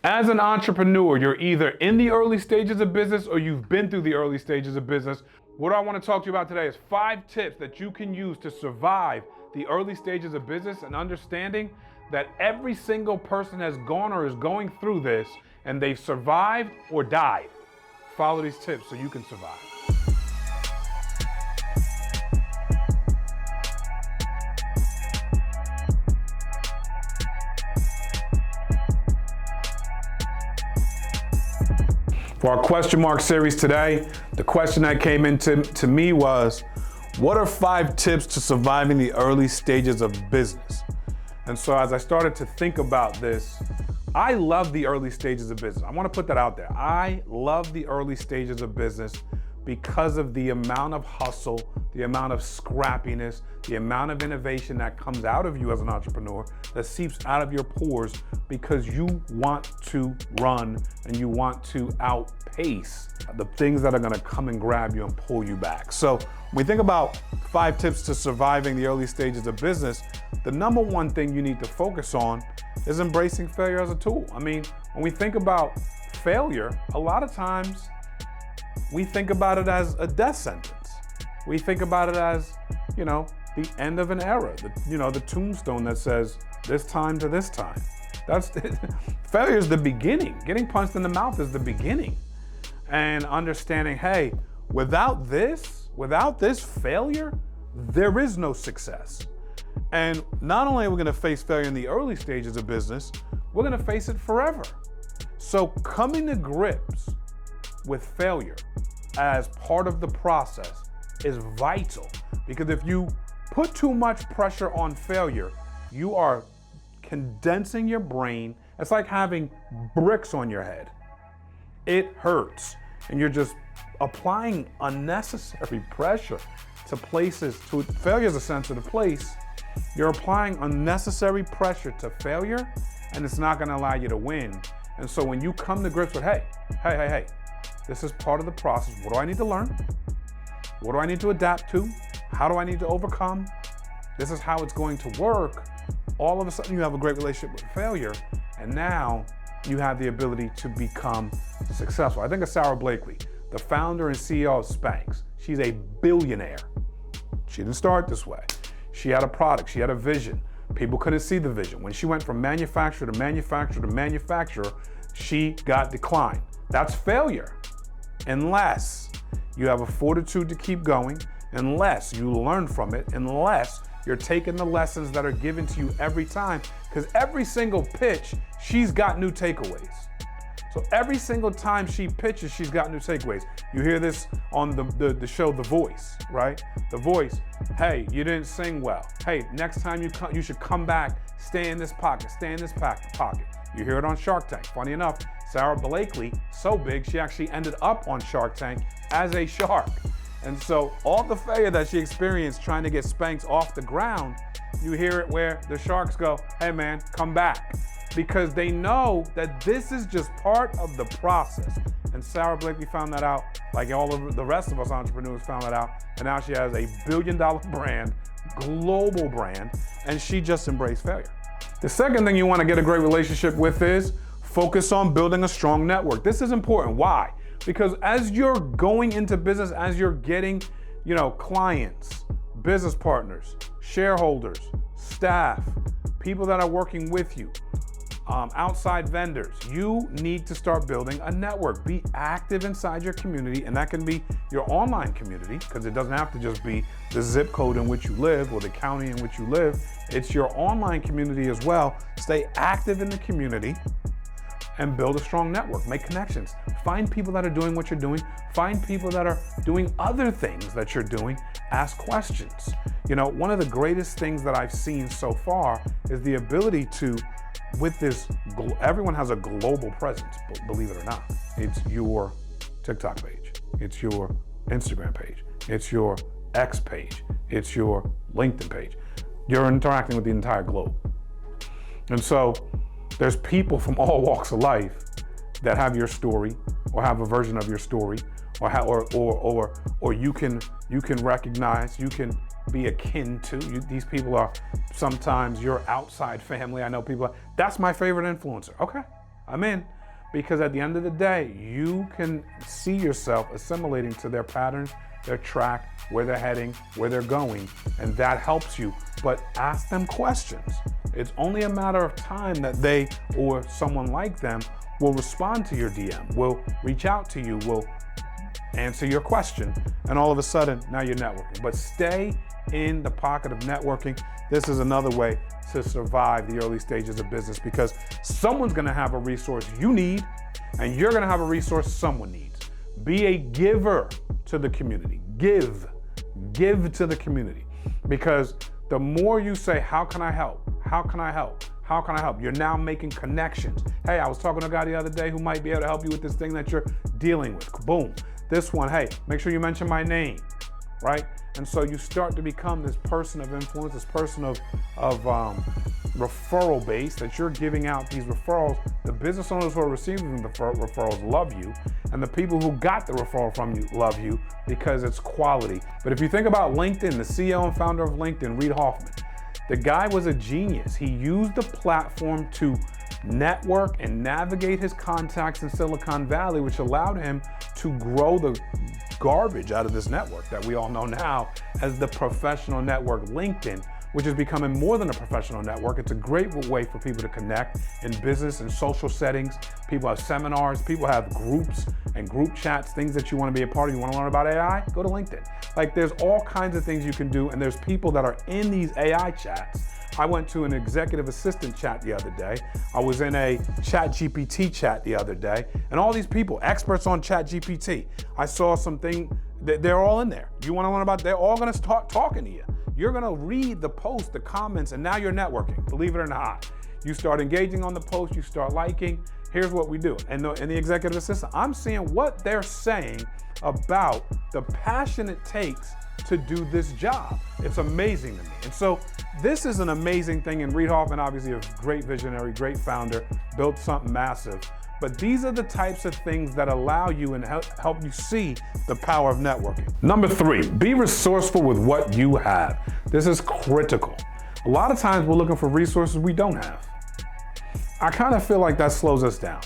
As an entrepreneur, you're either in the early stages of business or you've been through the early stages of business. What I want to talk to you about today is 5 tips that you can use to survive the early stages of business, and understanding that every single person has gone or is going through this and they've survived or died. Follow these tips so you can survive. For our question mark series today, the question that came into me was, what are 5 tips to surviving the early stages of business? And so as I started to think about this, I love the early stages of business. I want to put that out there. I love the early stages of business because of the amount of hustle, the amount of scrappiness, the amount of innovation that comes out of you as an entrepreneur, that seeps out of your pores because you want to run and you want to outpace the things that are going to come and grab you and pull you back. So when we think about 5 tips to surviving the early stages of business, the number one thing you need to focus on is embracing failure as a tool. I mean, when we think about failure, a lot of times we think about it as a death sentence. We think about it as, the end of an era, the tombstone that says this time to this time. Failure is the beginning. Getting punched in the mouth is the beginning. And understanding, hey, without this failure, there is no success. And not only are we gonna face failure in the early stages of business, we're gonna face it forever. So coming to grips with failure as part of the process is vital, because if you put too much pressure on failure, you are condensing your brain. It's like having bricks on your head. It hurts, and you're just applying unnecessary pressure to places. Failure is a sensitive place. You're applying unnecessary pressure to failure, and it's not gonna allow you to win. And so when you come to grips with, hey, this is part of the process. What do I need to learn? What do I need to adapt to? How do I need to overcome? This is how it's going to work. All of a sudden you have a great relationship with failure, and now you have the ability to become successful. I think of Sarah Blakely, the founder and CEO of Spanx. She's a billionaire. She didn't start this way. She had a product, she had a vision. People couldn't see the vision. When she went from manufacturer to manufacturer to manufacturer, she got declined. That's failure. Unless you have a fortitude to keep going, unless you learn from it, unless you're taking the lessons that are given to you every time, because every single pitch, she's got new takeaways. So every single time she pitches, she's got new takeaways. You hear this on the show The Voice, right? The Voice, hey, you didn't sing well. Hey, next time you should come back, stay in this pocket, stay in this pocket. You hear it on Shark Tank. Funny enough, Sarah Blakely, so big, she actually ended up on Shark Tank as a shark. And so all the failure that she experienced trying to get Spanx off the ground, you hear it where the sharks go, hey man, come back. Because they know that this is just part of the process. And Sarah Blakely found that out, like all of the rest of us entrepreneurs found that out. And now she has a $1 billion brand, global brand, and she just embraced failure. The second thing you want to get a great relationship with is focus on building a strong network. This is important. Why? Because as you're going into business, as you're getting, clients, business partners, shareholders, staff, people that are working with you, outside vendors, you need to start building a network. Be active inside your community, and that can be your online community, because it doesn't have to just be the zip code in which you live or the county in which you live. It's your online community as well. Stay active in the community and build a strong network. Make connections. Find people that are doing what you're doing. Find people that are doing other things that you're doing. Ask questions. One of the greatest things that I've seen so far is the ability to, with this, everyone has a global presence, believe it or not. It's your TikTok page. It's your Instagram page. It's your X page. It's your LinkedIn page. You're interacting with the entire globe. And so there's people from all walks of life that have your story or have a version of your story, or you can recognize, you can be akin to. These people are sometimes your outside family. I know people, that's my favorite influencer. Okay, I'm in. Because at the end of the day, you can see yourself assimilating to their patterns, their track, where they're heading, where they're going, and that helps you. But ask them questions. It's only a matter of time that they or someone like them will respond to your DM, will reach out to you, will answer your question, and all of a sudden, now you're networking. But stay in the pocket of networking. This is another way to survive the early stages of business, because someone's gonna have a resource you need, and you're gonna have a resource someone needs. Be a giver to the community. Give to the community. Because the more you say, how can I help? How can I help? How can I help? You're now making connections. Hey, I was talking to a guy the other day who might be able to help you with this thing that you're dealing with. Boom. This one, hey, make sure you mention my name, right? And so you start to become this person of influence, this person of referral base that you're giving out these referrals. The business owners who are receiving the referrals love you, and the people who got the referral from you love you because it's quality. But if you think about LinkedIn, the CEO and founder of LinkedIn, Reid Hoffman, the guy was a genius. He used the platform to network and navigate his contacts in Silicon Valley, which allowed him to grow the garbage out of this network that we all know now as the professional network LinkedIn, which is becoming more than a professional network. It's a great way for people to connect in business and social settings. People have seminars, people have groups and group chats, things that you want to be a part of. You want to learn about AI? Go to LinkedIn. Like, there's all kinds of things you can do, and there's people that are in these AI chats. I went to an executive assistant chat the other day. I was in a ChatGPT chat the other day, and all these people, experts on ChatGPT. I saw something, they're all in there. You want to learn about, they're all going to start talking to you. You're going to read the post, the comments, and now you're networking, believe it or not. You start engaging on the post, you start liking. Here's what we do. And the executive assistant, I'm seeing what they're saying about the passion it takes to do this job. It's amazing to me. And so this is an amazing thing. And Reid Hoffman, obviously a great visionary, great founder, built something massive. But these are the types of things that allow you and help you see the power of networking. Number 3, be resourceful with what you have. This is critical. A lot of times we're looking for resources we don't have. I kind of feel like that slows us down.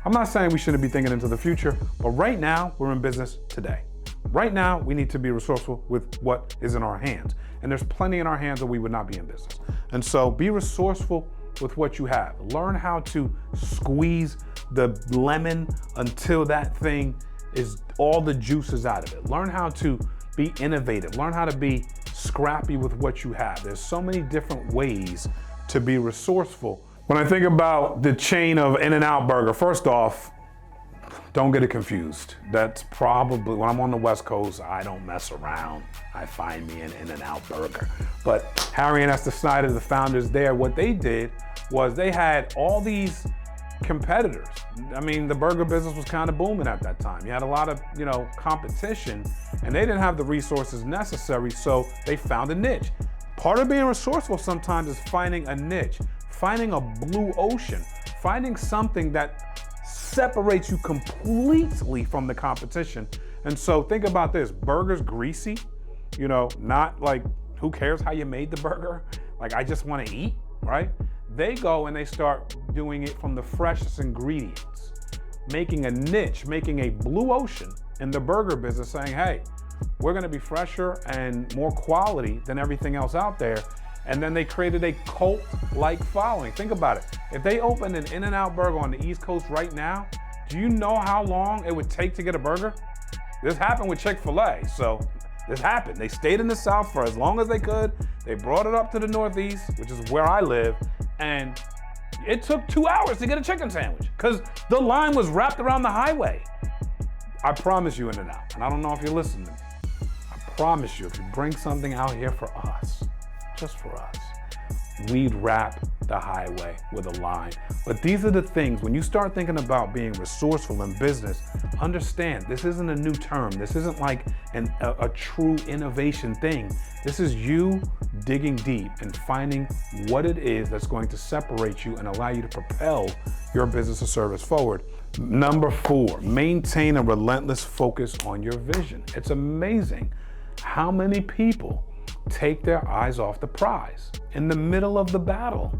I'm not saying we shouldn't be thinking into the future, but right now we're in business today. Right now, we need to be resourceful with what is in our hands. And there's plenty in our hands or we would not be in business. And so be resourceful with what you have. Learn how to squeeze the lemon until that thing is all the juices out of it. Learn how to be innovative. Learn how to be scrappy with what you have. There's so many different ways to be resourceful. When I think about the chain of In-N-Out Burger, first off, don't get it confused. That's probably, when I'm on the West Coast, I don't mess around. I find me an In-N-Out Burger. But Harry and Esther Snyder, the founders there, what they did was they had all these competitors. I mean, the burger business was kind of booming at that time. You had a lot of, competition, and they didn't have the resources necessary, so they found a niche. Part of being resourceful sometimes is finding a niche, finding a blue ocean, finding something that separates you completely from the competition. And so think about this, burgers greasy, not like, who cares how you made the burger? Like, I just want to eat, right? They go and they start doing it from the freshest ingredients, making a niche, making a blue ocean in the burger business, saying, hey, we're going to be fresher and more quality than everything else out there. And then they created a cult-like following. Think about it. If they opened an In-N-Out Burger on the East Coast right now, do you know how long it would take to get a burger? This happened with Chick-fil-A. So this happened. They stayed in the South for as long as they could. They brought it up to the Northeast, which is where I live. And it took 2 hours to get a chicken sandwich because the line was wrapped around the highway. I promise you, In-N-Out, and I don't know if you're listening to me, I promise you, if you bring something out here for us, just for us, we'd wrap the highway with a line. But these are the things, when you start thinking about being resourceful in business, understand this isn't a new term. This isn't like a true innovation thing. This is you digging deep and finding what it is that's going to separate you and allow you to propel your business or service forward. Number 4, maintain a relentless focus on your vision. It's amazing how many people take their eyes off the prize in the middle of the battle.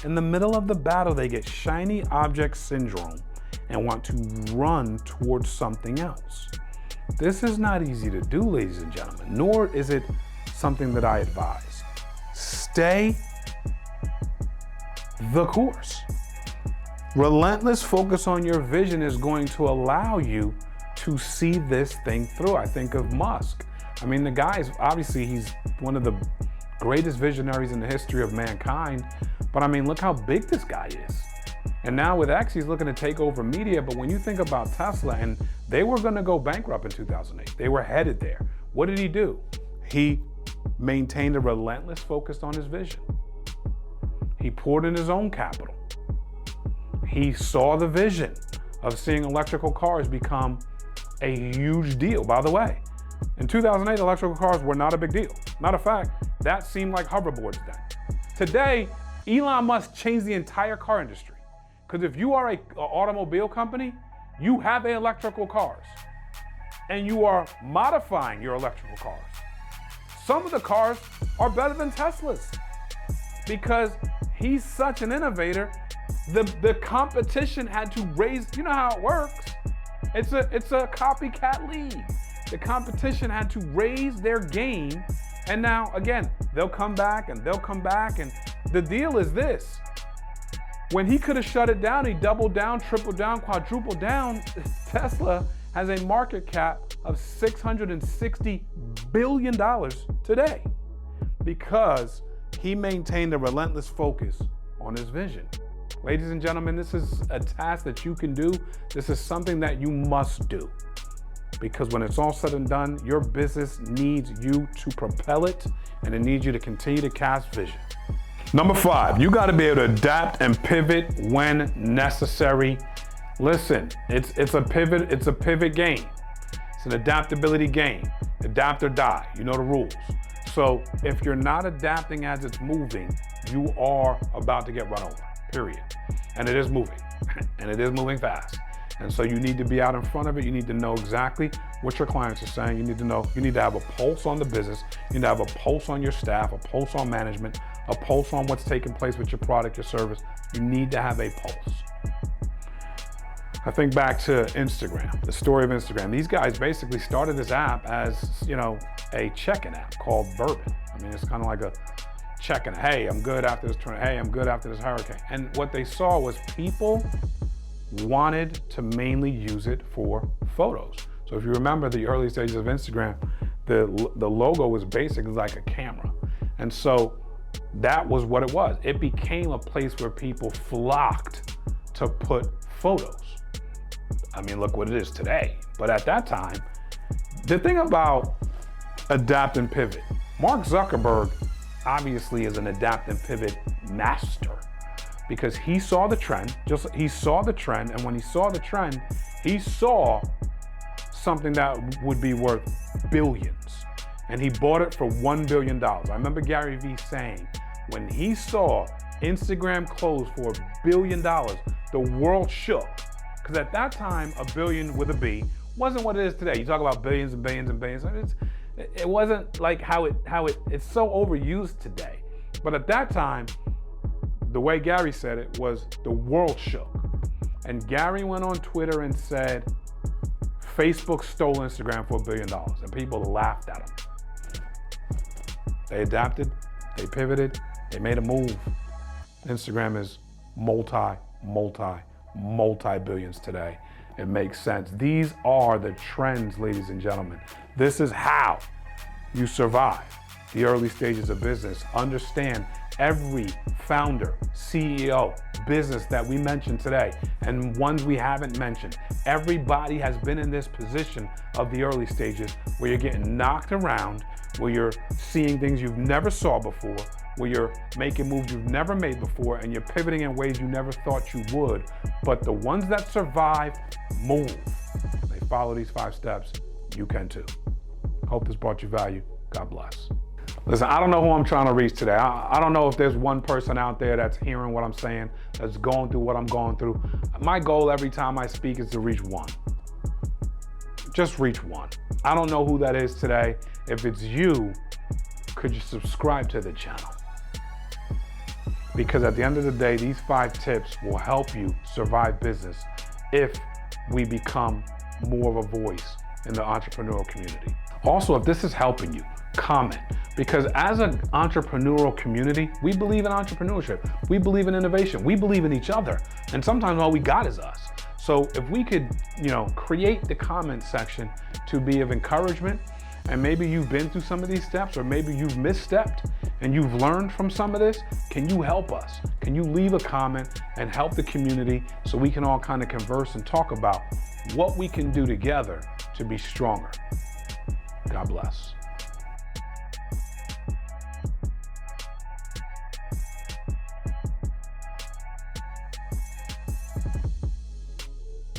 In the middle of the battle, they get shiny object syndrome and want to run towards something else. This is not easy to do, ladies and gentlemen, nor is it something that I advise. Stay the course. Relentless focus on your vision is going to allow you to see this thing through. I think of Musk. I mean, the guy is obviously, he's one of the greatest visionaries in the history of mankind, but I mean, look how big this guy is. And now with X, he's looking to take over media, but when you think about Tesla, and they were gonna go bankrupt in 2008, they were headed there. What did he do? He maintained a relentless focus on his vision. He poured in his own capital. He saw the vision of seeing electrical cars become a huge deal. By the way, in 2008, electrical cars were not a big deal. Matter of fact, that seemed like hoverboards then. Today, Elon Musk changed the entire car industry. Because if you are an automobile company, you have electrical cars and you are modifying your electrical cars. Some of the cars are better than Teslas because he's such an innovator. The competition had to raise, you know how it works. It's a copycat league. The competition had to raise their game, and now again, they'll come back and they'll come back, and the deal is this. When he could have shut it down, he doubled down, tripled down, quadrupled down. Tesla has a market cap of $660 billion today because he maintained a relentless focus on his vision. Ladies and gentlemen, this is a task that you can do. This is something that you must do because when it's all said and done, your business needs you to propel it and it needs you to continue to cast vision. Number 5, you got to be able to adapt and pivot when necessary. Listen, it's a pivot game. It's an adaptability game. Adapt or die. You know the rules. So if you're not adapting as it's moving, you are about to get run over, period. And it is moving, and it is moving fast. And so you need to be out in front of it. You need to know exactly what your clients are saying. You need to have a pulse on the business. You need to have a pulse on your staff, a pulse on management, a pulse on what's taking place with your product, your service. You need to have a pulse. I think back to Instagram, the story of Instagram. These guys basically started this app as, a check-in app called Bourbon. I mean, it's kind of like a check-in. Hey, I'm good after this tornado. Hey, I'm good after this hurricane. And what they saw was people wanted to mainly use it for photos. So if you remember the early stages of Instagram, the logo was basically like a camera. And so that was what it was. It became a place where people flocked to put photos. I mean, look what it is today. But at that time, the thing about adapt and pivot, Mark Zuckerberg obviously is an adapt and pivot master because he saw the trend, and when he saw the trend, he saw something that would be worth billions, and he bought it for $1 billion. I remember Gary Vee saying, when he saw Instagram close for $1 billion, the world shook. Because at that time, a billion with a B wasn't what it is today. You talk about billions and billions and billions. It wasn't like how it's so overused today. But at that time, the way Gary said it was the world shook. And Gary went on Twitter and said, Facebook stole Instagram for $1 billion. And people laughed at him. They adapted, they pivoted, they made a move. Instagram is multi-billions today. It makes sense. These are the trends, ladies and gentlemen. This is how you survive the early stages of business. Understand every founder, CEO, business that we mentioned today, and ones we haven't mentioned. Everybody has been in this position of the early stages where you're getting knocked around, where you're seeing things you've never saw before, where you're making moves you've never made before, and you're pivoting in ways you never thought you would. But the ones that survive, move. They follow these 5 steps. You can too. Hope this brought you value. God bless. Listen, I don't know who I'm trying to reach today. I don't know if there's one person out there that's hearing what I'm saying, that's going through what I'm going through. My goal every time I speak is to reach one. Just reach one. I don't know who that is today. If it's you, could you subscribe to the channel? because at the end of the day, these 5 tips will help you survive business if we become more of a voice in the entrepreneurial community. Also, if this is helping you, comment, because as an entrepreneurial community, we believe in entrepreneurship, we believe in innovation, we believe in each other, and sometimes all we got is us. So if we could, create the comment section to be of encouragement, and maybe you've been through some of these steps, or maybe you've misstepped and you've learned from some of this, can you help us? Can you leave a comment and help the community so we can all kind of converse and talk about what we can do together to be stronger? God bless.